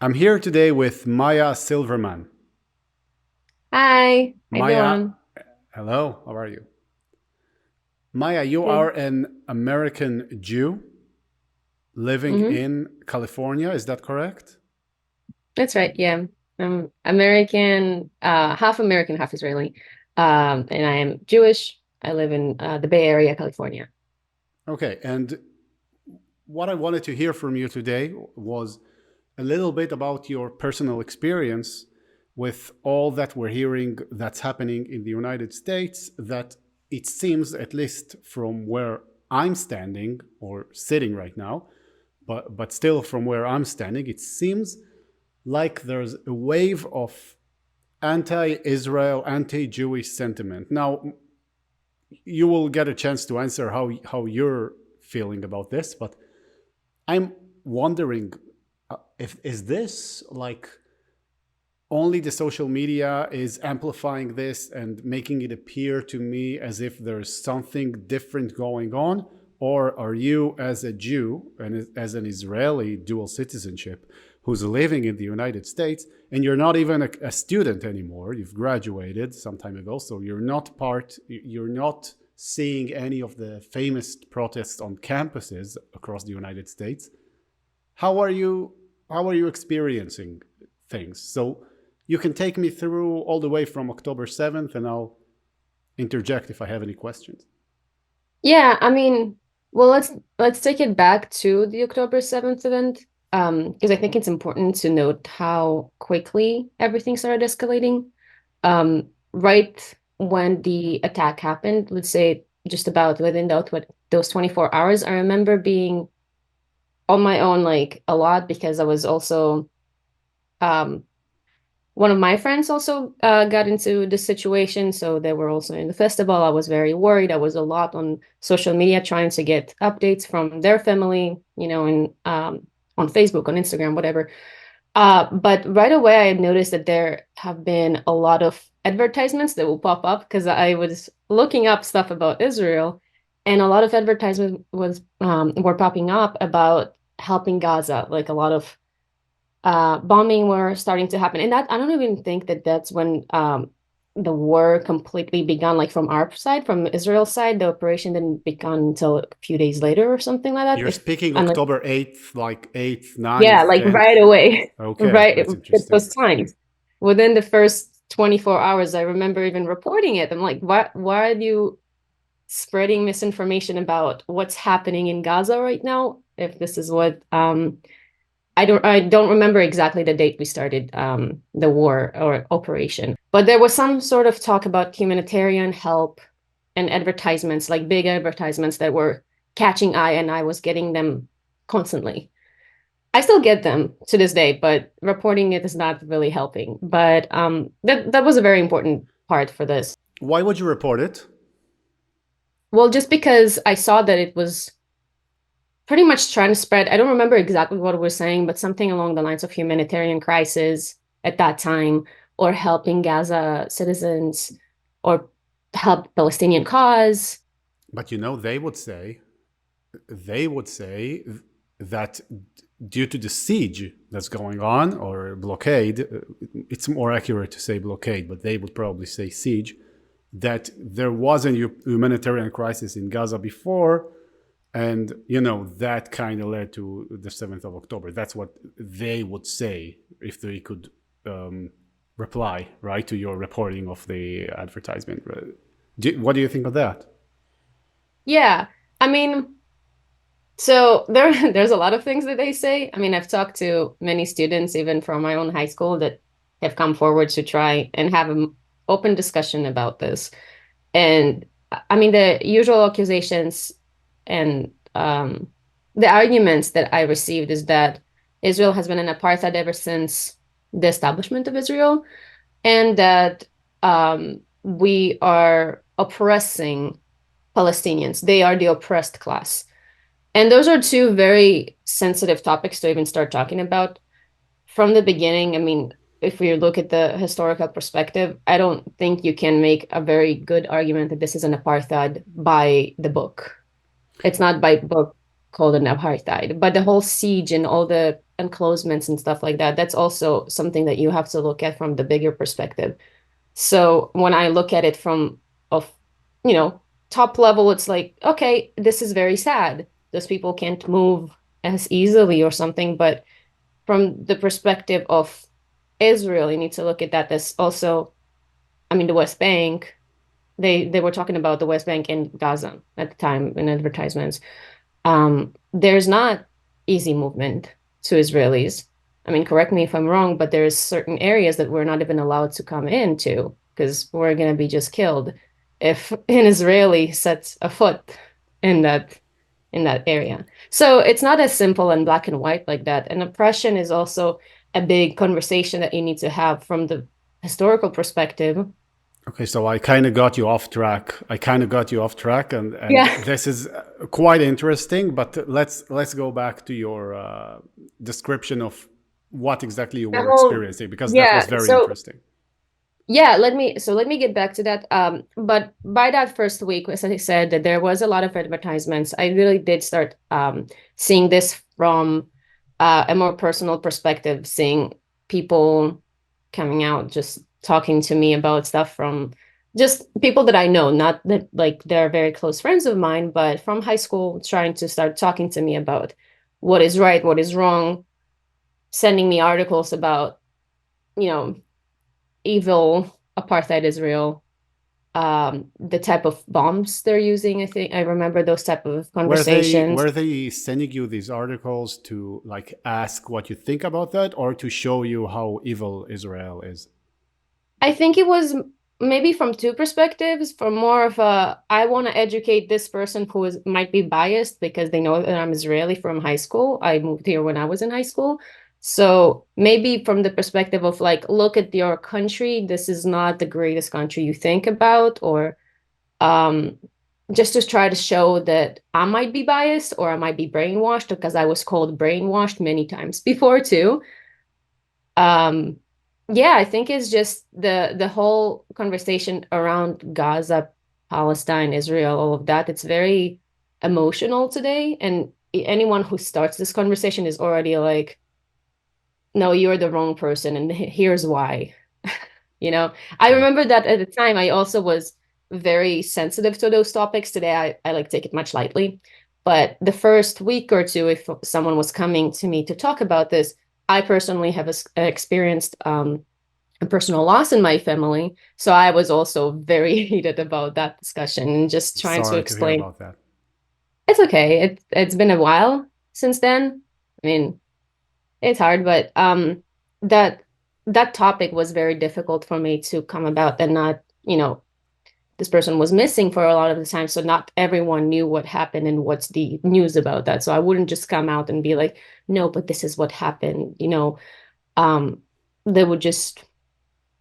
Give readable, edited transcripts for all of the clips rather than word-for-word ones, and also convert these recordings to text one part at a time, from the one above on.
I'm here today with Maya Silverman. Hi, how you Maya, doing? hello, how are you? Maya, you are Good. an American Jew living Mm-hmm. in California, is that correct? That's right. Yeah. I'm American, half American, half Israeli. And I am Jewish. I live in the Bay Area, California. Okay, and what I wanted to hear from you today was a little bit about your personal experience with all that we're hearing that's happening in the United States, that it seems, at least from where I'm standing or sitting right now, but still from where I'm standing, it seems like there's a wave of anti-Israel, anti-Jewish sentiment. Now, you will get a chance to answer how you're feeling about this, but I'm wondering if is this like only the social media is amplifying this and making it appear to me as if there's something different going on, or are you, as a Jew and as an Israeli dual citizenship who's living in the United States, and you're not even a student anymore, you've graduated some time ago, so you're not seeing any of the famous protests on campuses across the United States. How are you experiencing things? So you can take me through all the way from October 7th, and I'll interject if I have any questions. Yeah, I mean, well, let's take it back to the October 7th event, because I think it's important to note how quickly everything started escalating. Right when the attack happened, let's say just about within those 24 hours, I remember being on my own like a lot because I was also um one of my friends also got into this situation, so they were also in the festival. I was very worried. I was a lot on social media trying to get updates from their family, and on Facebook, on Instagram, whatever. But right away, I noticed that there have been a lot of advertisements that will pop up because I was looking up stuff about Israel, and a lot of advertisements were popping up about helping Gaza, like a lot of bombing were starting to happen. And that I don't even think that that's when the war completely begun, like from our side, from Israel's side. The operation didn't begin until a few days later or something like that. You're If speaking unless, October 8th, like 8th, yeah, 9th, like 10th. right away, Okay, right, that's it interesting. was timed within the first 24 hours. I remember even reporting it. I'm like, why are you spreading misinformation about what's happening in Gaza right now? If this is what I don't remember exactly the date we started the war or operation, but there was some sort of talk about humanitarian help and advertisements, like big advertisements that were catching eye, and I was getting them constantly. I still get them to this day, but reporting it is not really helping. But that was a very important part for this. Why would you report it? Well, just because I saw that it was pretty much trying to spread. I don't remember exactly what we're saying, but something along the lines of humanitarian crisis at that time, or helping Gaza citizens, or help Palestinian cause. But they would say that due to the siege that's going on, or blockade, it's more accurate to say blockade, but they would probably say siege, that there was a humanitarian crisis in Gaza before, and that kind of led to the 7th of October. That's what they would say if they could reply right to your reporting of the advertisement. What do you think of that? Yeah, I mean, so there's a lot of things that they say. I mean, I've talked to many students, even from my own high school, that have come forward to try and have an open discussion about this. And I mean, the usual accusations and the arguments that I received is that Israel has been in apartheid ever since the establishment of Israel, and that we are oppressing Palestinians. They are the oppressed class. And those are two very sensitive topics to even start talking about from the beginning. I mean, if we look at the historical perspective, I don't think you can make a very good argument that this is an apartheid by the book. It's not by book. called an apartheid. But the whole siege and all the enclosements and stuff like that, that's also something that you have to look at from the bigger perspective. So when I look at it from of, you know, top level, it's like, okay, this is very sad. Those people can't move as easily or something. But from the perspective of Israel, you need to look at that as also, I mean, the West Bank, they were talking about the West Bank and Gaza at the time in advertisements. There's not easy movement to Israelis. I mean, correct me if I'm wrong, but there's certain areas that we're not even allowed to come into because we're gonna be just killed if an Israeli sets a foot in that area. So it's not as simple and black and white like that. And oppression is also a big conversation that you need to have from the historical perspective. Okay, so I kind of got you off track. And Yeah. this is quite interesting. But let's go back to your description of what exactly you The were whole, experiencing, because that was yeah. very So interesting. yeah, let me get back to that. But by that first week, as I said, that there was a lot of advertisements. I really did start seeing this from a more personal perspective, seeing people coming out, just talking to me about stuff from just people that I know, not that like they're very close friends of mine, but from high school, trying to start talking to me about what is right, what is wrong, sending me articles about, you know, evil apartheid Israel, the type of bombs they're using. I think I remember those type of conversations. Were they sending you these articles to like ask what you think about that, or to show you how evil Israel is? I think it was maybe from two perspectives, from more of a I want to educate this person who is might be biased because they know that I'm Israeli from high school. I moved here when I was in high school. So maybe from the perspective of like, look at your country. This is not the greatest country you think about, or um, just to try to show that I might be biased or I might be brainwashed because I was called brainwashed many times before too. Um, yeah, I think it's just the whole conversation around Gaza, Palestine, Israel, all of that. It's very emotional today, and anyone who starts this conversation is already like, "No, you're the wrong person, and here's why." You know, I Yeah. remember that at the time I also was very sensitive to those topics. Today I like take it much lightly. But the first week or two, if someone was coming to me to talk about this, I personally have experienced a personal loss in my family. So I was also very heated about that discussion and just trying to Sorry to hear explain about that. it's okay. It's been a while since then. I mean, it's hard, but that that topic was very difficult for me to come about and not, this person was missing for a lot of the time, so not everyone knew what happened and what's the news about that. So I wouldn't just come out and be like, no, but this is what happened. Um, they would just,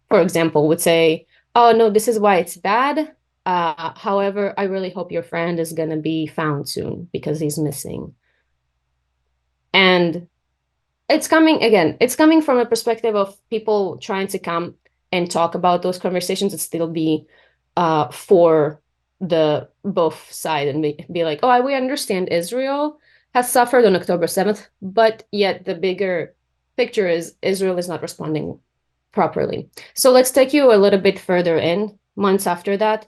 for example, would say, oh no, this is why it's bad. However, I really hope your friend is gonna be found soon because he's missing. And it's coming from a perspective of people trying to come and talk about those conversations and still be for the both side and be like, oh, we understand Israel has suffered on October 7th, but yet the bigger picture is Israel is not responding properly. So let's take you a little bit further in, months after that,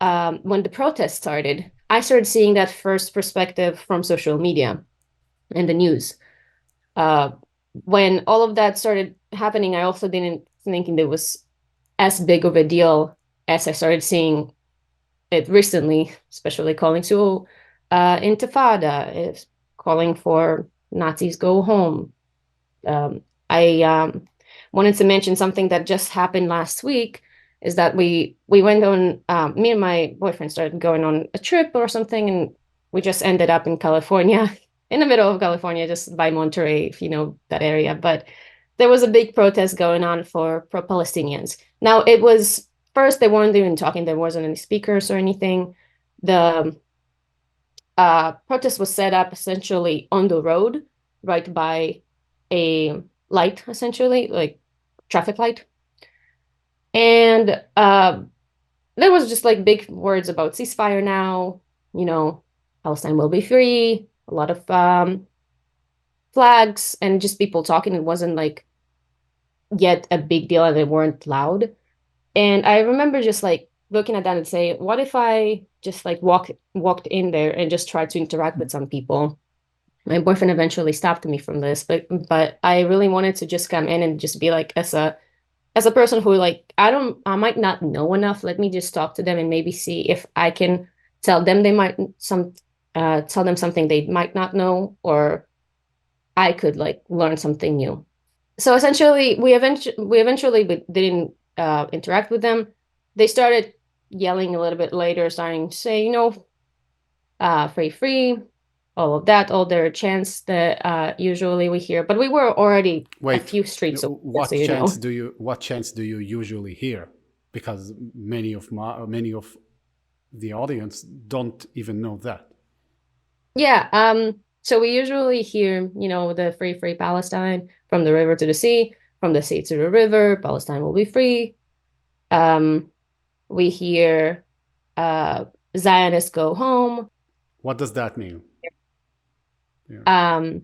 when the protest started. I started seeing that first perspective from social media and the news. uh, when all of that started happening, I also didn't think it was as big of a deal as I started seeing it recently, especially calling to intifada, is calling for Nazis go home. I wanted to mention something that just happened last week is that we went on me and my boyfriend started going on a trip or something, and we just ended up in California, in the middle of California, just by Monterey, if you know that area. But there was a big protest going on for pro-Palestinians. Now it was first they weren't even talking, there wasn't any speakers or anything. The protest was set up essentially on the road, right by a light, essentially, like traffic light. And there was just like big words about ceasefire now, you know, Palestine will be free. a lot of flags and just people talking. It wasn't like yet a big deal and they weren't loud. And I remember just like looking at that and say, what if I just like walked in there and just tried to interact with some people? My boyfriend eventually stopped me from this, but I really wanted to just come in and just be like as a person who like I might not know enough. Let me just talk to them and maybe see if I can tell them they might some tell them something they might not know, or I could like learn something new. So essentially, we didn't interact with them. They started yelling a little bit later, starting to say, free, free, all of that, all their chants that usually we hear. But we were already a Wait, few streets away, so you know. what chants do you usually hear? Because many of the audience don't even know that. Yeah, so we usually hear, the free, free Palestine from the river to the sea, from the sea to the river, Palestine will be free. Um, we hear uh Zionists go home. What does that mean? Yeah. Um,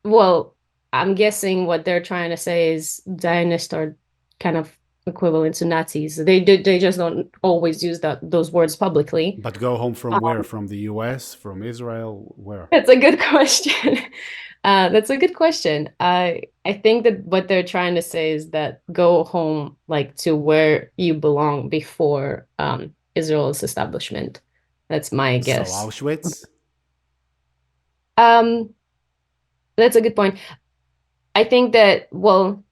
well, I'm guessing what they're trying to say is Zionists are kind of equivalent to Nazis. They just don't always use those words publicly. But go home from where? From the US? From Israel? Where? That's a good question. That's a good question. I think that what they're trying to say is that go home like to where you belong before Israel's establishment. That's my So guess. Auschwitz? Um, that's a good point. I think that, well,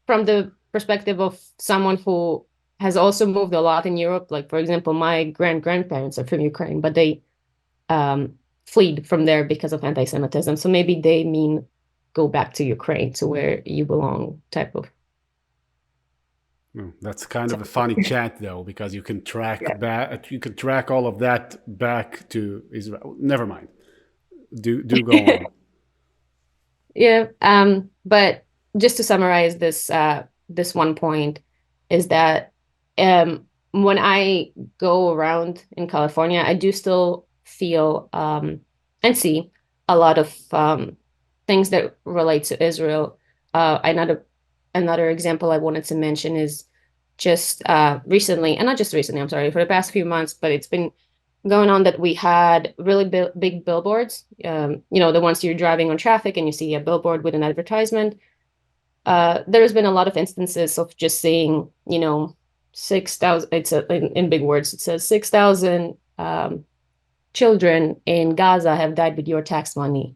from the perspective of someone who has also moved a lot in Europe, like for example, my grandparents are from Ukraine, but they um, fled from there because of anti-Semitism. So maybe they mean go back to Ukraine, to where you belong, type of. That's kind So, of a funny chant though, because you can track yeah. back. You can track all of that back to Israel. Never mind. Do go on. Yeah. But just to summarize this one point is that when I go around in California, I do still feel and see a lot of things that relate to Israel. Another example I wanted to mention is just recently, and not just recently, I'm sorry, for the past few months, but it's been going on that we had really big billboards, the ones you're driving on traffic and you see a billboard with an advertisement. There's been a lot of instances of just saying, 6,000, in big words, it says 6,000 children in Gaza have died with your tax money,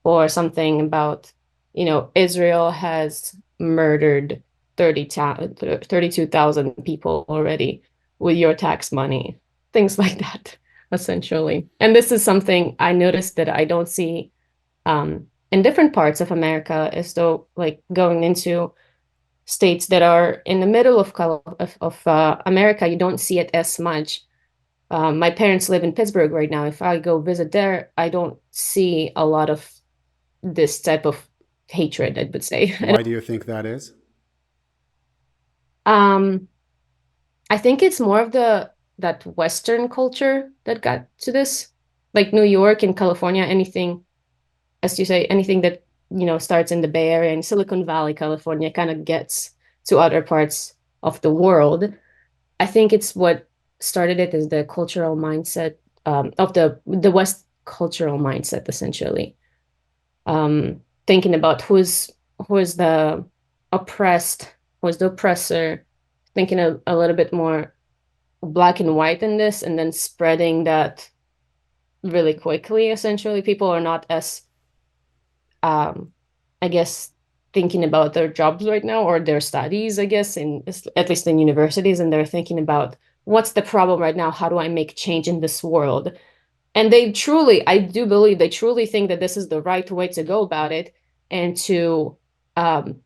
or something about, Israel has murdered 32,000 people already with your tax money, things like that, essentially. And this is something I noticed that I don't see in different parts of America, as though like going into states that are in the middle of America, you don't see it as much. My parents live in Pittsburgh right now. If I go visit there, I don't see a lot of this type of hatred, I would say. Why do you think that is? Um, I think it's more of the that Western culture that got to this, like New York and California, anything, as you say, anything that, starts in the Bay Area and Silicon Valley, California, kind of gets to other parts of the world. I think it's what started it is the cultural mindset of the West cultural mindset, essentially. Thinking about who is the oppressed, who's the oppressor, thinking a little bit more black and white in this, and then spreading that really quickly. Essentially, people are not as, um, I guess, thinking about their jobs right now or their studies, I guess, at least in universities, and they're thinking about what's the problem right now? How do I make change in this world? And I do believe they truly think that this is the right way to go about it, and um,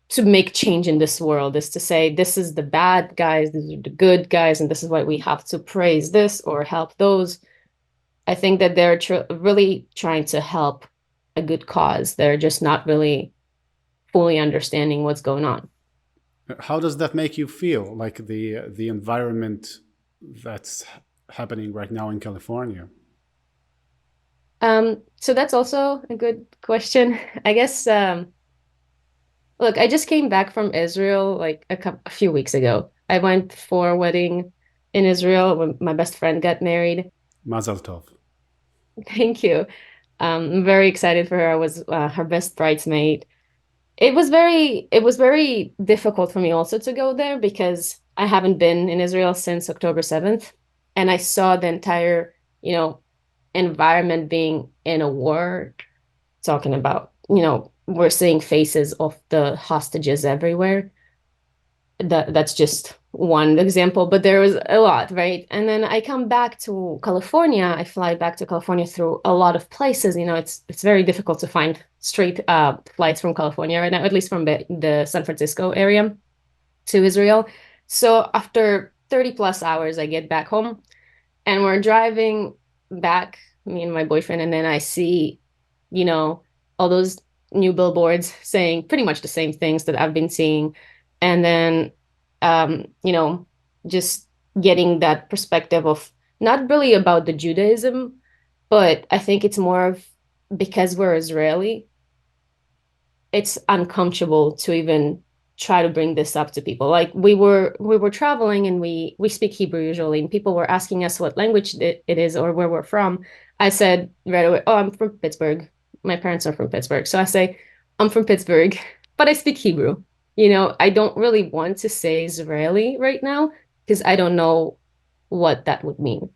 to make change in this world is to say this is the bad guys, these are the good guys, and this is why we have to praise this or help those. I think that they're really trying to help a good cause. They're just not really fully understanding what's going on. How does that make you feel? Like the environment that's happening right now in California? So that's also a good question. I guess, look, I just came back from Israel like a few weeks ago. I went for a wedding in Israel when my best friend got married. Mazel tov. Thank you. I'm very excited for her. I was her best bridesmaid. It was very difficult for me also to go there because I haven't been in Israel since October 7th, and I saw the entire, you know, environment being in a war, talking about, we're seeing faces of the hostages everywhere. That's just one example, but there was a lot, right? And then I come back to California. I fly back to California through a lot of places. It's very difficult to find straight flights from California right now, at least from the San Francisco area to Israel. So after 30 plus hours, I get back home and we're driving back, me and my boyfriend, and then I see, you know, all those new billboards saying pretty much the same things that I've been seeing. And then, um, you know, just getting that perspective of not really about the Judaism, but I think it's more of because we're Israeli, it's uncomfortable to even try to bring this up to people. Like we were traveling and we speak Hebrew usually, and people were asking us what language it is or where we're from. I said right away, "Oh, I'm from Pittsburgh. My parents are from Pittsburgh." So I say, "I'm from Pittsburgh, but I speak Hebrew." I don't really want to say Israeli right now because I don't know what that would mean.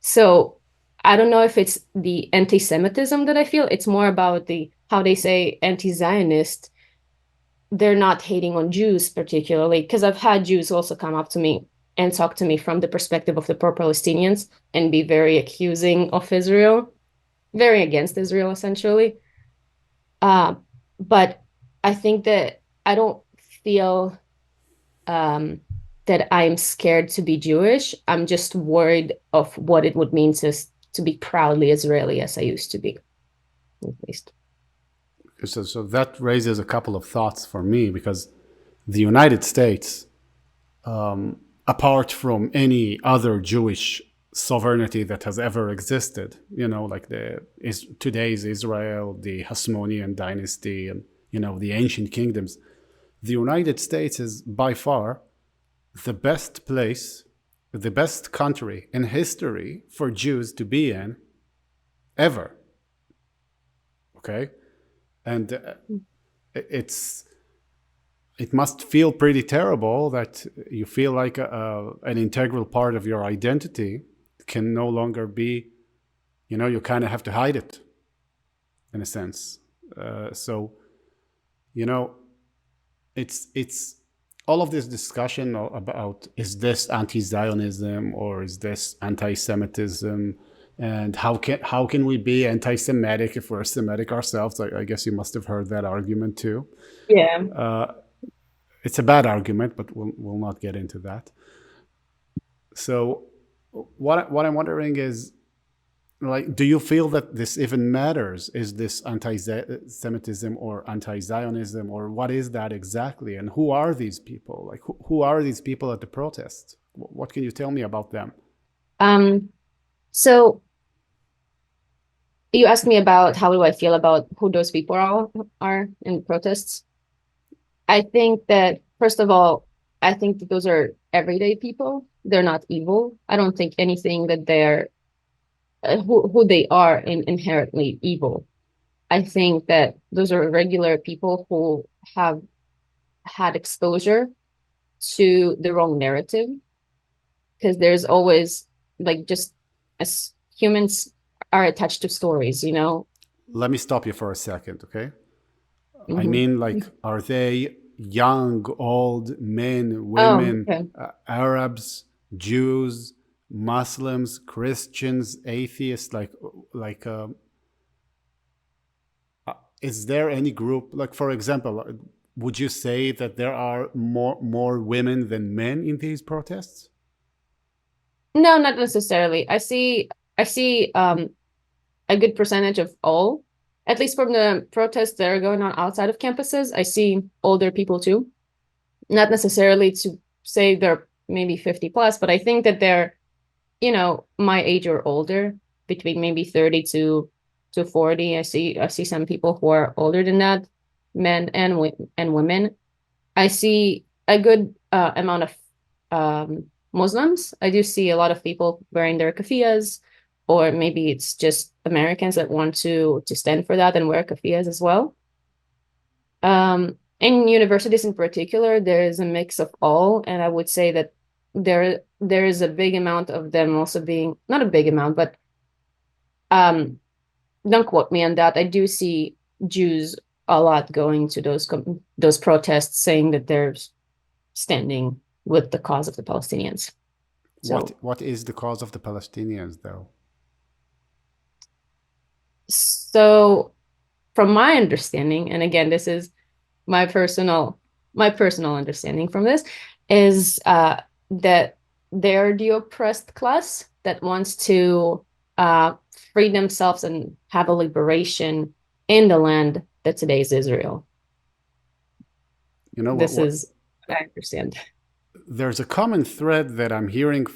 So I don't know if it's the anti-Semitism that I feel. It's more about the how they say anti-Zionist. They're not hating on Jews particularly, because I've had Jews also come up to me and talk to me from the perspective of the pro-Palestinians and be very accusing of Israel, very against Israel essentially. Uh, but I think that I don't feel um, that I'm scared to be Jewish. I'm just worried of what it would mean to be proudly Israeli as I used to be, at least. So that raises a couple of thoughts for me because the United States, apart from any other Jewish sovereignty that has ever existed, like today's Israel, the Hasmonean dynasty, and the ancient kingdoms, the United States is by far the best place, the best country in history for Jews to be in ever. Okay, and it's it must feel pretty terrible that you feel like an integral part of your identity can no longer be, you kind of have to hide it in a sense. So, you know, it's all of this discussion about is this anti-Zionism or is this anti-Semitism, and how can we be anti-Semitic if we're Semitic ourselves? I guess you must have heard that argument too. Yeah. It's a bad argument, but we'll not get into that. So, what I'm wondering is, like, do you feel that this even matters? Is this anti-Semitism or anti-Zionism, or what is that exactly? And who are these people? Like, who are these people at the protest? What can you tell me about them? So you asked me about how do I feel about who those people are in protests. I think that, first of all, I think that those are everyday people. They're not evil. I don't think anything that they're who they are inherently evil. I think that those are regular people who have had exposure to the wrong narrative, because there's always, like, just as humans are attached to stories, you know? Let me stop you for a second, okay? I Mhm. mean, like, are they young, old, men, Oh, women, okay. Arabs, Jews, Muslims, Christians, atheists? Is there any group? Like, for example, would you say that there are more women than men in these protests? No, not necessarily. I see a good percentage of all, at least from the protests that are going on outside of campuses. I see older people too. Not necessarily to say they're maybe 50 plus, but I think that they're, my age or older, between maybe 30 to to 40. I see some people who are older than that, men and women. I see a good amount of Muslims. I do see a lot of people wearing their kafiyas, or maybe it's just Americans that want to stand for that and wear kafiyas as well. In universities in particular, there is a mix of all, and I would say that there is a big amount of them also being, not a big amount, but don't quote me on that. I do see Jews a lot going to those protests, saying that they're standing with the cause of the Palestinians. So What is the cause of the Palestinians, though? so from my understanding, and again, this is my personal understanding from this, is that they're the oppressed class that wants to free themselves and have a liberation in the land that today is Israel. You know This is what I understand. there's a common thread that I'm hearing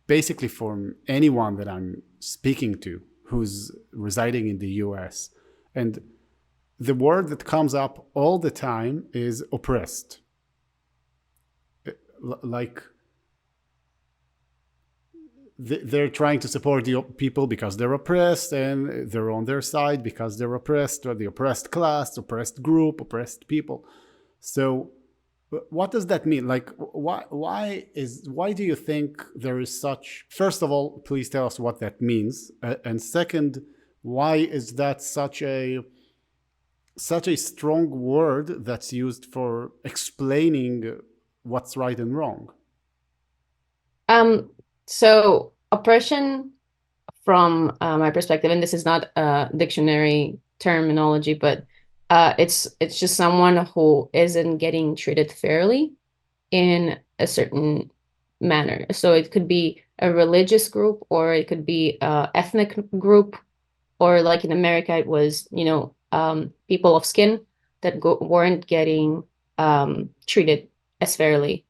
basically from anyone that I'm speaking to who's residing in the US. And the word that comes up all the time is oppressed. Like they're trying to support the people because they're oppressed, and they're on their side because they're oppressed, or the oppressed class, oppressed group, oppressed people. So what does that mean? Like, why do you think there is such? First of all, please tell us what that means, and second, why is that such a strong word that's used for explaining what's right and wrong? So oppression, from my perspective, and this is not a dictionary terminology, but it's just someone who isn't getting treated fairly in a certain manner. So it could be a religious group, or it could be a ethnic group, or like in America, it was, people of skin that weren't getting treated as fairly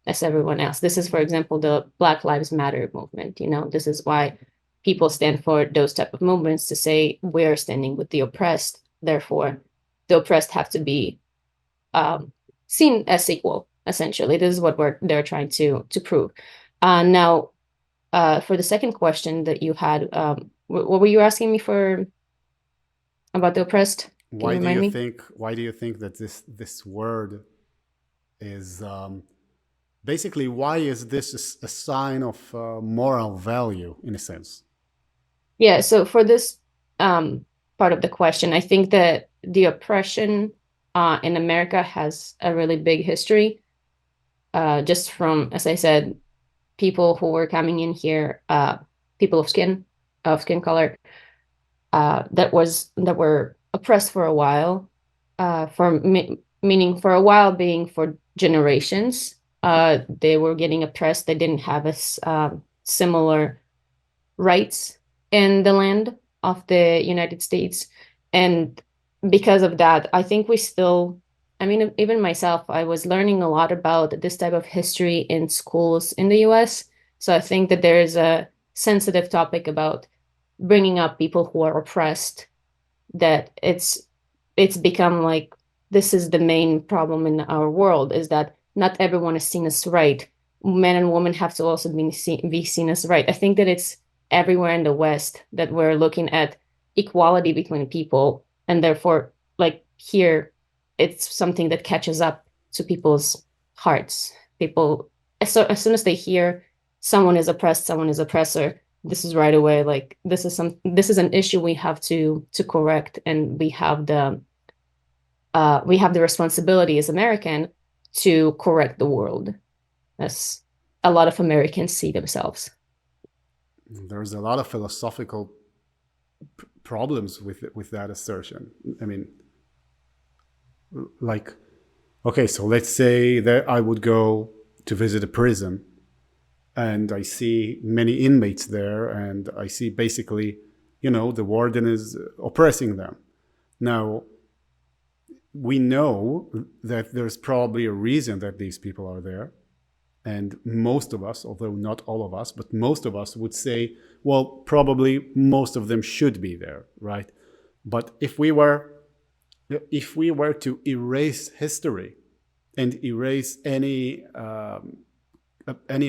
as everyone else. This is, for example, the Black Lives Matter movement. This is why people stand for those type of movements, to say we're standing with the oppressed. Therefore, the oppressed have to be seen as equal. Essentially, this is what they're trying to prove. Now, for the second question that you had, what were you asking me for about the oppressed? Can you remind me? Why do you think that this word is basically, why is this a sign of moral value in a sense? Yeah, so for this part of the question, I think that the oppression in America has a really big history. Just from, as I said, people who were coming in here, people of skin color, that were oppressed for a while, meaning for a while being for generations. They were getting oppressed. They didn't have as similar rights in the land of the United States. And because of that, I think we still, even myself, I was learning a lot about this type of history in schools in the US. So I think that there is a sensitive topic about bringing up people who are oppressed, that it's become like, this is the main problem in our world, is that not everyone is seen as right. Men and women have to also be seen as right. I think that it's everywhere in the West that we're looking at equality between people, and therefore, like here, it's something that catches up to people's hearts. People, so as soon as they hear someone is oppressed, someone is oppressor, this is right away like, this is an issue we have to correct, and we have the responsibility as American to correct the world, as a lot of Americans see themselves. There's a lot of philosophical problems with that assertion. I mean, like, okay, so let's say that I would go to visit a prison, and I see many inmates there, and I see basically, the warden is oppressing them. Now, we know that there's probably a reason that these people are there. And most of us, although not all of us, but most of us would say, well, probably most of them should be there, right? But if we were to erase history and erase any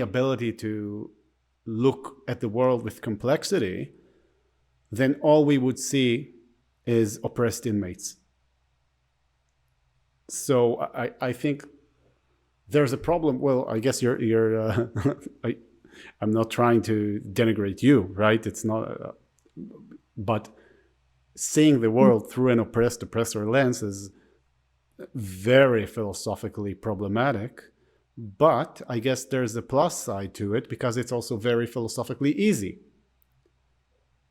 ability to look at the world with complexity, then all we would see is oppressed inmates. So I think there's a problem. Well, I guess you're I'm not trying to denigrate you, right? It's not, but seeing the world through an oppressor lens is very philosophically problematic. But I guess there's a plus side to it because it's also very philosophically easy.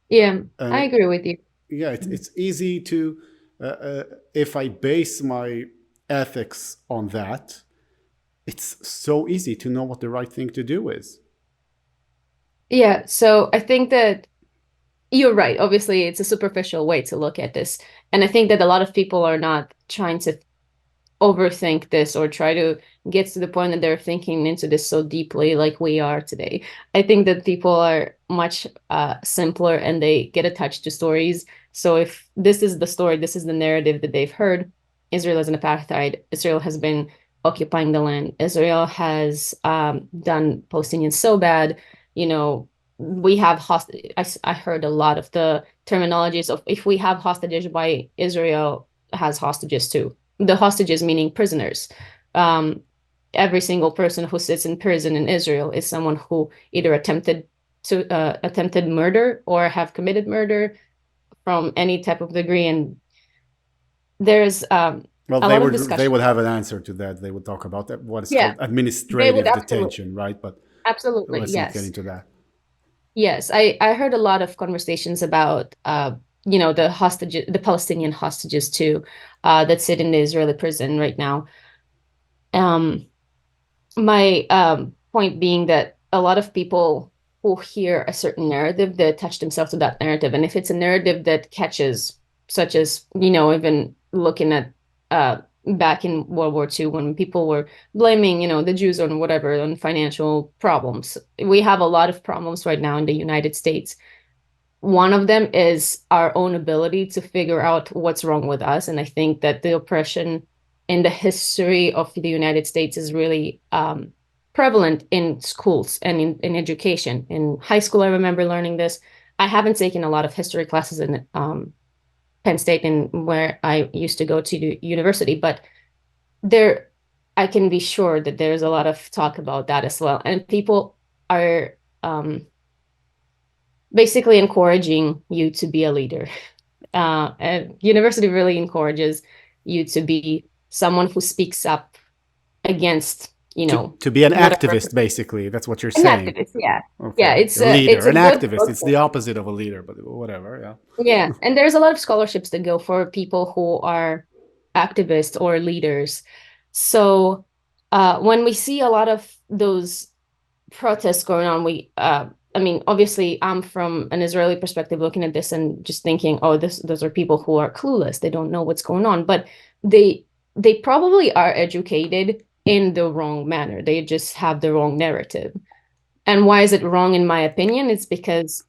Yeah, I And agree with you. yeah, it's easy to, if I base my ethics on that, it's so easy to know what the right thing to do is. Yeah, so I think that you're right. Obviously, it's a superficial way to look at this. And I think that a lot of people are not trying to overthink this or try to get to the point that they're thinking into this so deeply like we are today. I think that people are much simpler and they get attached to stories. So if this is the story, this is the narrative that they've heard, Israel is an apartheid, Israel has been occupying the land, Israel has done Palestinians so bad, you know, we have I heard a lot of the terminologies of if we have hostages, by Israel has hostages too. The hostages meaning prisoners. Um, every single person who sits in prison in Israel is someone who either attempted murder or have committed murder from any type of degree. And there's Well, a lot of discussion. they would have an answer to that. They would talk about that, what is Yeah, called they would administrative detention, right? But absolutely, let's not get yes. into that. Yes, I heard a lot of conversations about the hostages, the Palestinian hostages too, that sit in the Israeli prison right now. Um, my point being that a lot of people who hear a certain narrative, they attach themselves to that narrative, and if it's a narrative that catches, such as even looking at back in World War II when people were blaming the Jews on whatever, on financial problems. We have a lot of problems right now in the United States. One of them is our own ability to figure out what's wrong with us. And I think that the oppression in the history of the United States is really prevalent in schools and in education. In high school, I remember learning this. I haven't taken a lot of history classes in Penn State, and where I used to go to the university, but there, I can be sure that there's a lot of talk about that as well. And people are basically encouraging you to be a leader. And university really encourages you to be someone who speaks up against, To be an whatever. activist, basically, that's what you're An saying. activist, yeah. Yeah, Okay, it's a a leader, it's a an good activist. It's book. the opposite of a leader, but whatever. Yeah. Yeah, and there's a lot of scholarships that go for people who are activists or leaders. So when we see a lot of those protests going on, I mean, obviously I'm from an Israeli perspective looking at this and just thinking, oh, those are people who are clueless, they don't know what's going on, but they they probably are educated in the wrong manner, they just have the wrong narrative. And why is it wrong in my opinion? It's because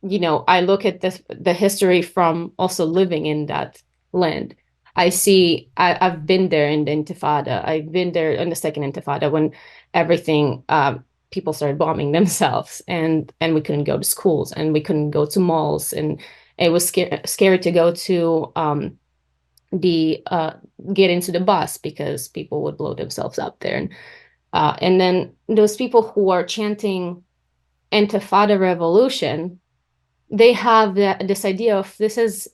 I look at the history from also living in that land. I've been there in the Intifada. I've been there in the second Intifada when everything people started bombing themselves, and we couldn't go to schools and we couldn't go to malls, and it was scary to go to the get into the bus because people would blow themselves up there, and then those people who are chanting Intifada revolution, they have this idea of this is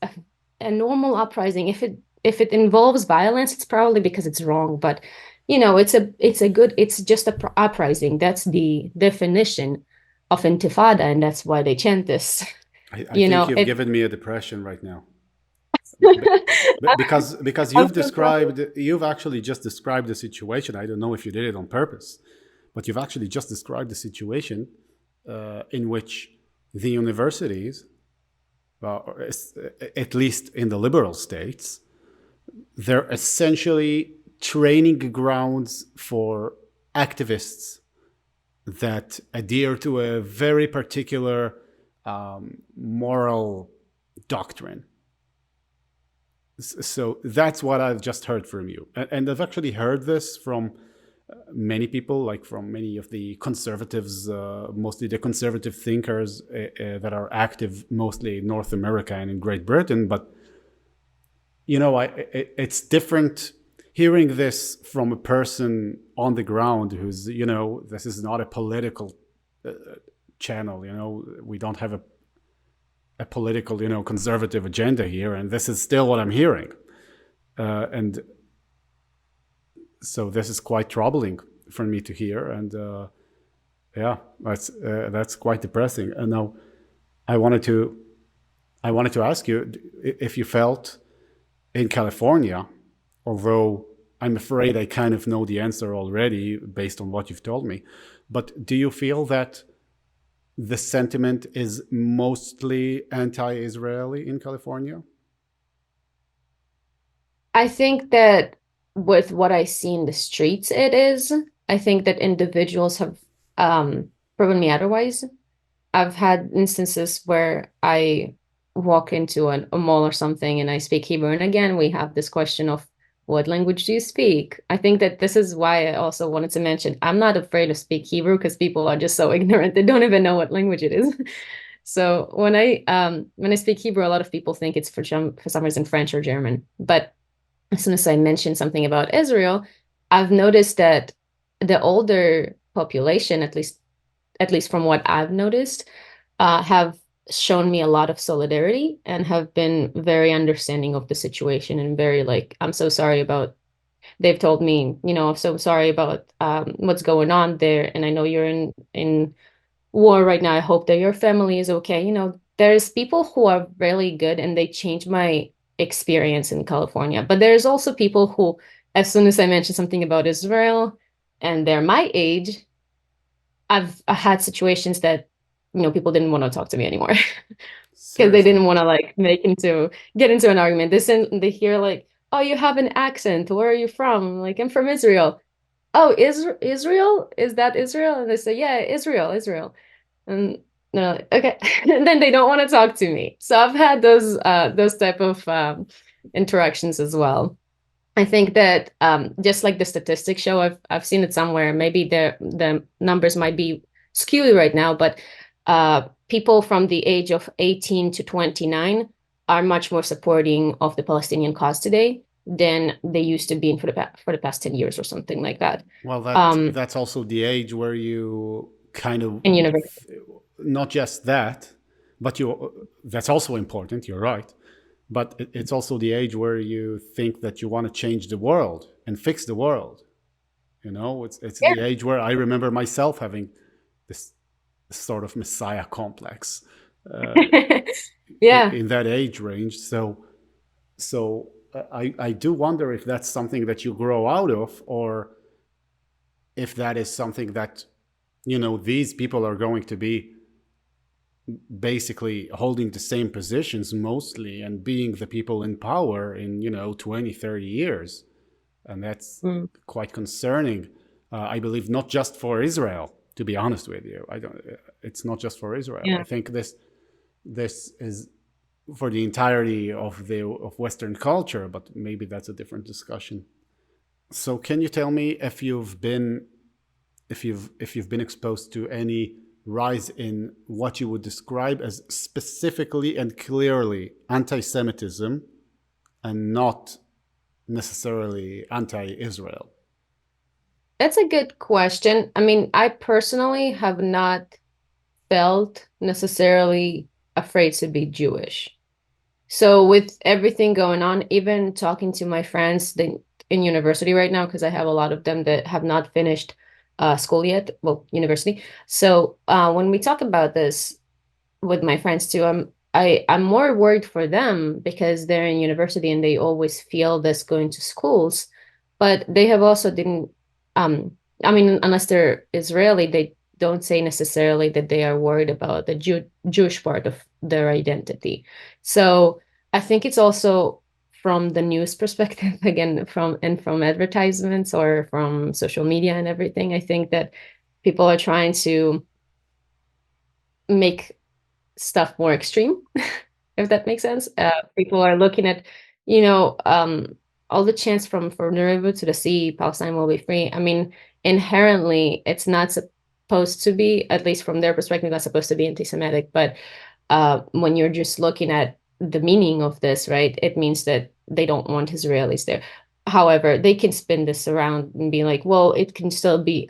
a normal uprising. If it involves violence, it's probably because it's wrong. But it's just a uprising. That's the definition of intifada, and that's why they chant this. I You think know, you've it. given me a depression right now. I'm Because I'm so sorry. you've actually just described the situation. I don't know if you did it on purpose, but you've actually just described the situation in which the universities, at least in the liberal states, they're essentially training grounds for activists that adhere to a very particular moral doctrine. So that's what I've just heard from you. And I've actually heard this from many people, like from many of the conservatives, mostly the conservative thinkers that are active mostly in North America and in Great Britain. But, it's different hearing this from a person on the ground who's, this is not a political channel, we don't have a political, conservative agenda here, and this is still what I'm hearing, and so this is quite troubling for me to hear, and yeah, that's quite depressing. And now, I wanted to, ask you if you felt in California, although I'm afraid I kind of know the answer already based on what you've told me, but do you feel that the sentiment is mostly anti-Israeli in California? I think that with what I see in the streets, it is. I think that individuals have proven me otherwise. I've had instances where I walk into a mall or something and I speak Hebrew. And again, we have this question of what language do you speak? I think that this is why I also wanted to mention I'm not afraid to speak Hebrew because people are just so ignorant. They don't even know what language it is. So when I speak Hebrew, a lot of people think it's for some reason French or German. But as soon as I mention something about Israel, I've noticed that the older population, at least from what I've noticed, have shown me a lot of solidarity and have been very understanding of the situation and very like, I'm so sorry about, they've told me, I'm so sorry about what's going on there. And I know you're in war right now. I hope that your family is okay. There's people who are really good and they change my experience in California. But there's also people who, as soon as I mention something about Israel and they're my age, I've had situations that, people didn't want to talk to me anymore because they Seriously? didn't want to like get into an argument. They hear like, oh, you have an accent. Where are you from? Like, I'm from Israel. Oh, Israel? Is that Israel? And they say, yeah, Israel. And they're like, okay. And then they don't want to talk to me. So I've had those type of interactions as well. I think that just like the statistics show, I've seen it somewhere. Maybe the numbers might be skewed right now, but people from the age of 18 to 29 are much more supporting of the Palestinian cause today than they used to be for the past 10 years or something like that. Well, Um, that's also the age where you kind of, in university. not just that, but that's also important. You're right, but it's also the age where you think that you want to change the world and fix the world. It's the age where I remember myself having this sort of messiah complex uh, Yeah. in that age range. So I do wonder if that's something that you grow out of, or if that is something that these people are going to be basically holding the same positions mostly and being the people in power in 20, 30 years, and that's Mm. quite concerning. I believe not just for Israel, to be honest with you. I don't It's not just for Israel. I Yeah. think this is for the entirety of Western culture, but maybe that's a different discussion. So can you tell me if you've been exposed to any rise in what you would describe as specifically and clearly anti-Semitism and not necessarily anti-Israel? That's a good question. I mean, I personally have not felt necessarily afraid to be Jewish. So with everything going on, even talking to my friends in university right now, because I have a lot of them that have not finished school yet, well, university. So when we talk about this with my friends too, I'm more worried for them because they're in university and they always feel this going to schools, but they have also didn't um I mean, unless they're Israeli, they don't say necessarily that they are worried about the Jewish part of their identity. So I think it's also from the news perspective, again, from advertisements or from social media and everything. I think that people are trying to make stuff more extreme, if that makes sense. People are looking at, you know, all the chants from the river to the sea, Palestine will be free. I mean, inherently, it's not supposed to be, at least from their perspective, not supposed to be anti-Semitic. But when you're just looking at the meaning of this, right, it means that they don't want Israelis there. However, they can spin this around and be like, well, it can still be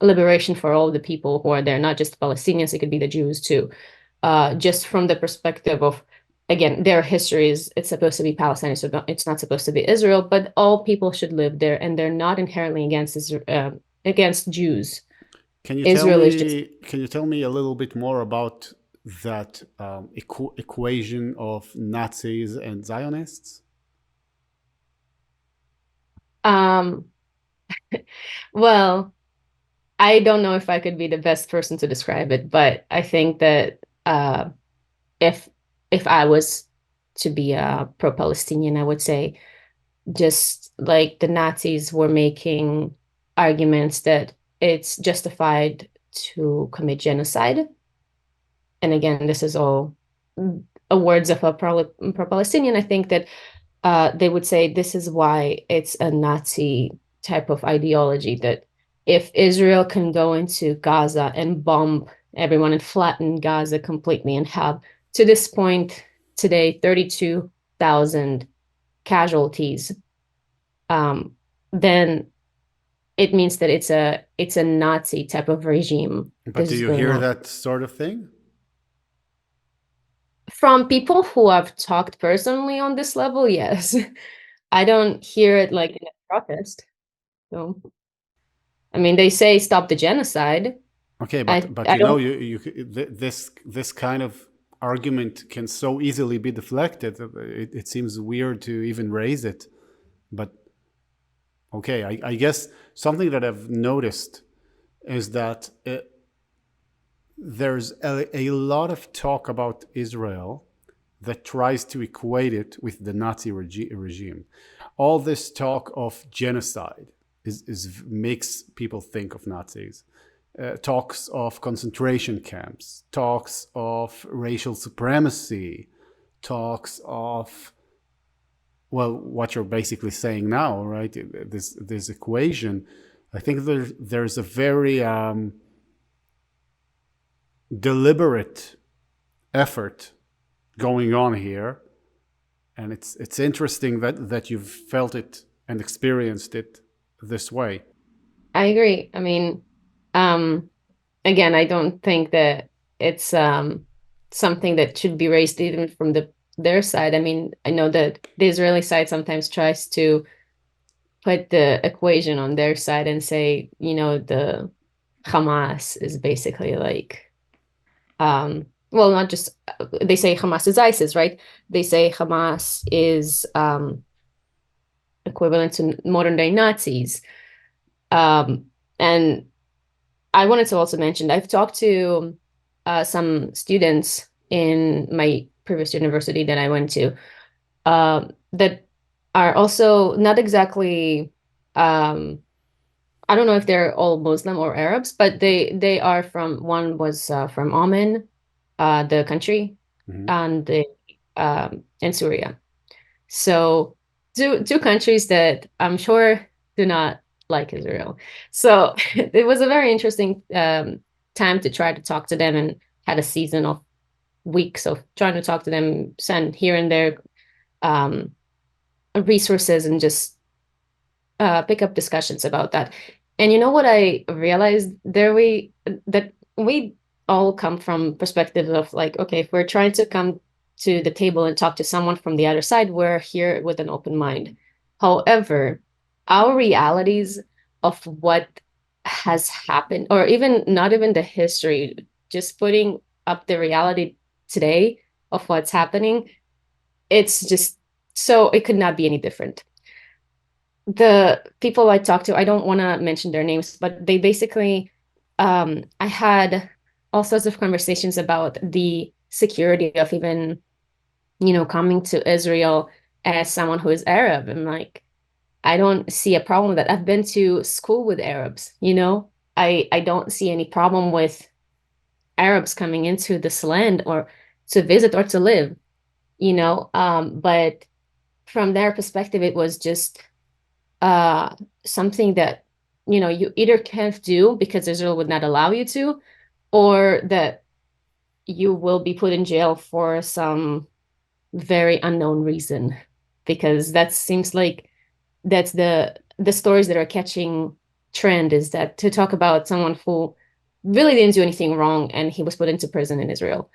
liberation for all the people who are there, not just the Palestinians, it could be the Jews too. Just from the perspective of, again, their history is it's supposed to be Palestine, so it's not supposed to be Israel, but all people should live there, and they're not inherently against Jews. Israel is just Can you tell me a little bit more about that equation of Nazis and Zionists? um well, I don't know if I could be the best person to describe it, but I think that if I was to be a pro-Palestinian, I would say just like the Nazis were making arguments that it's justified to commit genocide. And again, this is all words of a pro-Palestinian. I think that they would say this is why it's a Nazi type of ideology, that if Israel can go into Gaza and bomb everyone and flatten Gaza completely and have, to this point today, 32,000 casualties, then it means that it's a Nazi type of regime. But This do is you going hear on that sort of thing? from people who have talked personally on this level. Yes, I don't hear it like in a protest. So, I mean, they say stop the genocide. Okay, but I you know, don't. this kind of argument can so easily be deflected. It seems weird to even raise it. But okay, I guess something that I've noticed is that there's a lot of talk about Israel that tries to equate it with the Nazi regime. All this talk of genocide makes people think of Nazis. Talks of concentration camps, talks of racial supremacy, talks of, well, what you're basically saying now, right? This equation. I think there's a very deliberate effort going on here, and it's interesting that you've felt it and experienced it this way. I agree. I mean, um, again, I don't think that it's something that should be raised even from their side. I mean, I know that the Israeli side sometimes tries to put the equation on their side and say, you know, the Hamas is basically like, well, not just they say Hamas is ISIS, right? They say Hamas is equivalent to modern day Nazis. And I wanted to also mention I've talked to some students in my previous university that I went to that are also not exactly I don't know if they're all Muslim or Arabs, but they are from, one was from Oman, the country, Mm-hmm. and in Syria. So two countries that I'm sure do not like Israel. So it was a very interesting time to try to talk to them, and had a season of weeks of trying to talk to them, send here and there um, resources, and just pick up discussions about that. And you know what I realized there, that we all come from perspectives of like, okay, if we're trying to come to the table and talk to someone from the other side, we're here with an open mind. However, our realities of what has happened, or even not even the history, just putting up the reality today of what's happening, it's just, so it could not be any different. The people I talked to, I don't want to mention their names, but they basically, I had all sorts of conversations about the security of even, you know, coming to Israel as someone who is Arab. And like, I don't see a problem with that. I've been to school with Arabs, you know, I don't see any problem with Arabs coming into this land or to visit or to live, you know. But from their perspective, it was just uh, something that, you know, you either can't do because Israel would not allow you to, or that you will be put in jail for some very unknown reason, because that seems like that's the stories that are catching trend, is that to talk about someone who really didn't do anything wrong and he was put into prison in Israel,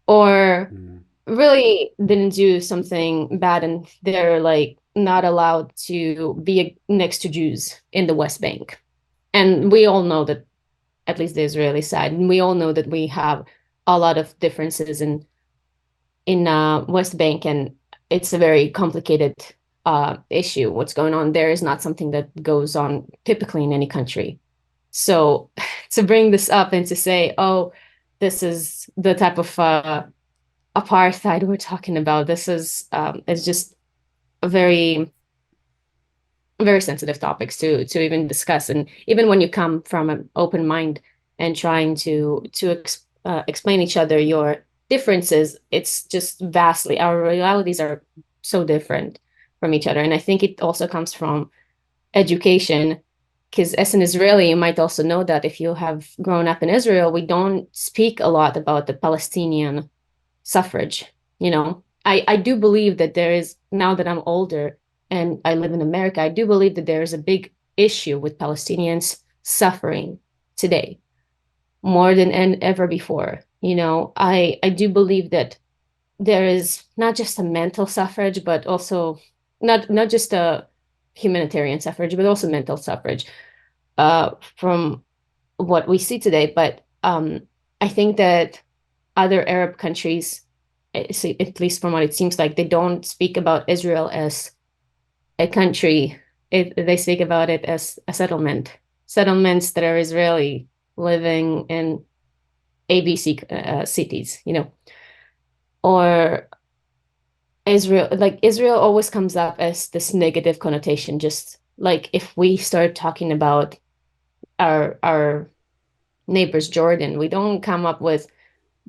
or Mm. really didn't do something bad and they're like not allowed to be next to Jews in the West Bank. And we all know that, at least the Israeli side, and we all know that we have a lot of differences in West Bank, and it's a very complicated issue. What's going on there is not something that goes on typically in any country. So to bring this up and to say, oh, this is the type of apartheid we're talking about, this is just a very sensitive topics to even discuss. And even when you come from an open mind and trying to explain each other your differences, it's just vastly, our realities are so different from each other. And I think it also comes from education, because as an Israeli, you might also know that if you have grown up in Israel, we don't speak a lot about the Palestinian suffrage. You know, I do believe that there is, now that I'm older and I live in America, I do believe that there is a big issue with Palestinians suffering today more than ever before. You know, I do believe that there is not just a mental suffrage, but also not just a humanitarian suffrage, but also mental suffrage from what we see today. But I think that other Arab countries, at least from what it seems like, they don't speak about Israel as a country. They speak about it as a settlement, settlements that are Israeli living in ABC cities, you know, or Israel. Like Israel always comes up as this negative connotation. Just like if we start talking about our neighbors, Jordan, we don't come up with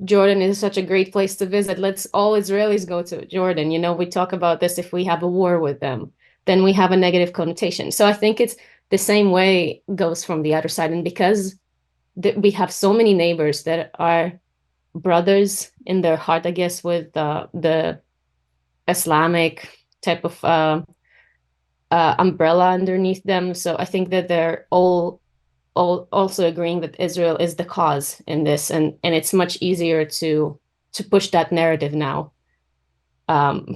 Jordan is such a great place to visit. Let's all Israelis go to Jordan. You know, we talk about this if we have a war with them, then we have a negative connotation. So I think it's the same way goes from the other side. And because we have so many neighbors that are brothers in their heart, I guess, with the Islamic type of umbrella underneath them. So I think that they're all also agreeing that Israel is the cause in this, and it's much easier to push that narrative now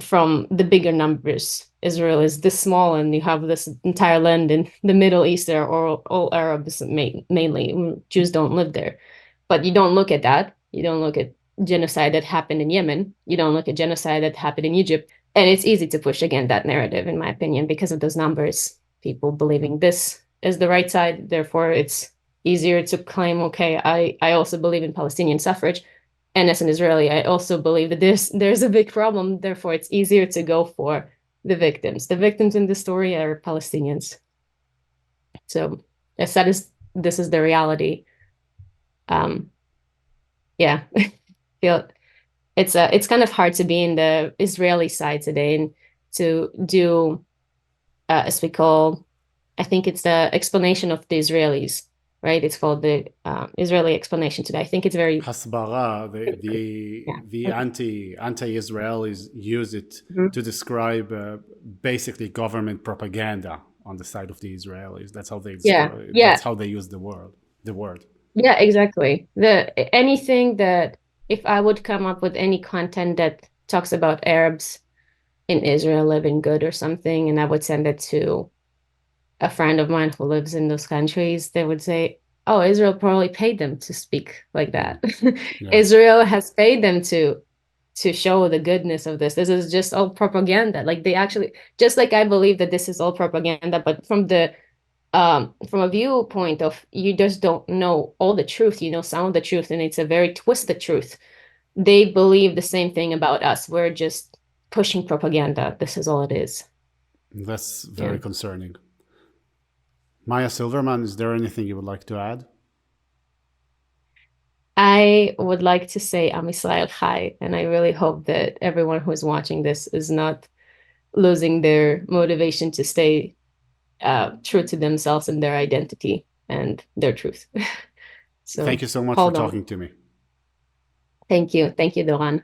from the bigger numbers. Israel is this small, and you have this entire land in the Middle East. There are all Arabs mainly. Jews don't live there, but you don't look at that. You don't look at genocide that happened in Yemen. You don't look at genocide that happened in Egypt, and it's easy to push again that narrative, in my opinion, because of those numbers. People believing this is the right side. Therefore, it's easier to claim, okay, I also believe in Palestinian suffrage. And as an Israeli, I also believe that there's a big problem. Therefore, it's easier to go for the victims. The victims in the story are Palestinians. So as sad as this is the reality, um, yeah, feel it's kind of hard to be in the Israeli side today and to do as we call, I think it's the explanation of the Israelis, right? It's called the Israeli explanation today. I think it's very Hasbara, yeah. the anti-Israelis use it Mhm. to describe basically government propaganda on the side of the Israelis. That's how they Yeah, that's yeah, how they use the word. The word. yeah, exactly. The anything that, if I would come up with any content that talks about Arabs in Israel living good or something, and I would send it to a friend of mine who lives in those countries, they would say, "Oh, Israel probably paid them to speak like Mm. that. Yeah. Israel has paid them to show the goodness of this. This is just all propaganda." Like they actually, just like I believe that this is all propaganda, but from a viewpoint of you just don't know all the truth, you know some of the truth, and it's a very twisted truth. They believe the same thing about us. We're just pushing propaganda. This is all it is. That's Yeah. very concerning. Maya Silverman, is there anything you would like to add? I would like to say Am Israel Chai, and I really hope that everyone who is watching this is not losing their motivation to stay true to themselves and their identity and their truth. So Thank you so much for hold on. talking to me. Thank you. Thank you, Doran.